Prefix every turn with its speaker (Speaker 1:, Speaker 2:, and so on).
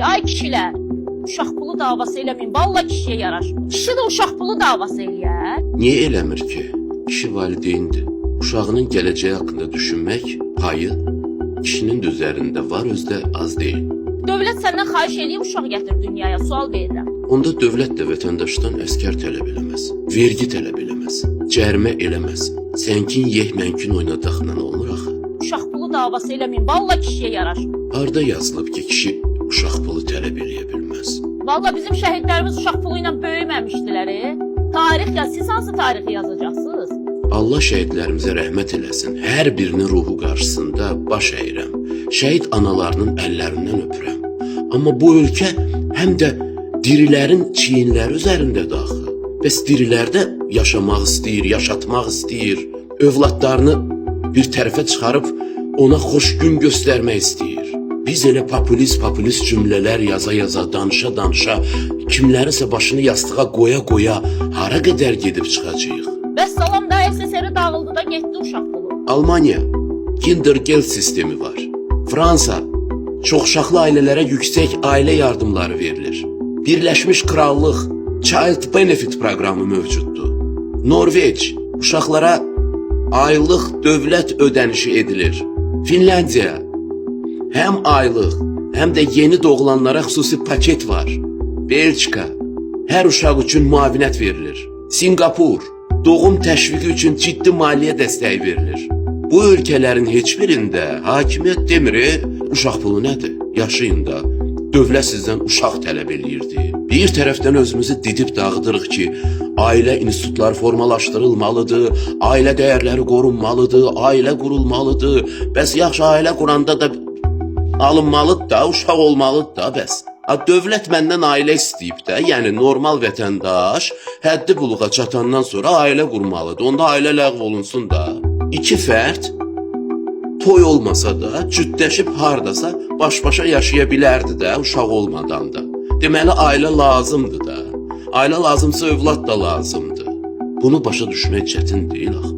Speaker 1: Ay kişilər, uşaq pulu davası eləməyin, vallahi kişiyə yaraşmır. Kişi də uşaq pulu davası eləyər.
Speaker 2: Niyə eləmir ki? Kişi valideyndir. Uşağının gələcəyi haqqında düşünmək payı kişinin də üzərində var, özdə az deyil.
Speaker 1: Dövlət səndən xahiş eləyib uşaq gətir dünyaya, sual verirəm.
Speaker 2: Onda dövlət də vətəndaşdan əskər tələb eləməz, vergi tələb eləməz, cərimə eləməz. Sənkin yeh mənkin oynadaqla olmur axı.
Speaker 1: Uşaq pulu davası eləməyin, vallahi kişiyə yaraşmır.
Speaker 2: Harda yazılıb ki, kişi uşaq pulu tələb eləyə bilməz?
Speaker 1: Vallahi bizim şəhidlərimiz uşaq pulu ilə böyüməmişdilər. Tarix yaz, siz hansı tarixi yazacaqsınız?
Speaker 2: Allah şəhidlərimizə rəhmət eləsin. Hər birinin ruhu qarşısında baş əyirəm. Şəhid analarının əllərindən öpürəm. Amma bu ölkə həm də dirilərin çiyinləri üzərindədir axı. Bəs dirilər də yaşamaq istəyir, yaşatmaq istəyir. Övladlarını bir tərəfə çıxarıb ona xoş gün göstərmək istəyir. Biz elə populist cümlələr yaza, danışa, kimlərinsə başını yastığa qoya hara qədər gedib çıxacağıq?
Speaker 1: Bəs salam da SSR dağıldı da getdi uşaq pulu.
Speaker 2: Almanya Kindergeld sistemi var. Fransa çoxuşaqlı ailələrə yüksək ailə yardımları verilir. Birləşmiş Krallıq Child Benefit proqramı mövcuddur. Norveç uşaqlara aylıq dövlət ödənişi edilir. Finlandiya həm aylıq, həm də yeni doğulanlara xüsusi paket var. Belçika hər uşaq üçün müavinət verilir. Singapur doğum təşviqi üçün ciddi maliyyə dəstəyi verilir. Bu ölkələrin heç birində hakimiyyət demir, uşaq pulu nədir? Yaşayın da, dövlət sizdən uşaq tələb eləyirdi. Bir tərəfdən özümüzü didib dağıdırıq ki, ailə institutları formalaşdırılmalıdır, ailə dəyərləri qorunmalıdır, ailə qurulmalıdır. Bəs yaxşı ailə quranda da alınmalıdır da, uşaq olmalıdır da bəs. Dövlət məndən ailə istəyib də, yəni normal vətəndaş həddi buluğa çatandan sonra ailə qurmalıdır. Onda ailə ləğv olunsun da. İki fərd toy olmasa da, cütləşib hardasa baş-başa yaşaya bilərdi də, uşaq olmadan da. Deməli, ailə lazımdır da. Ailə lazımsa övlad da lazımdır. Bunu başa düşmək çətin deyil axı.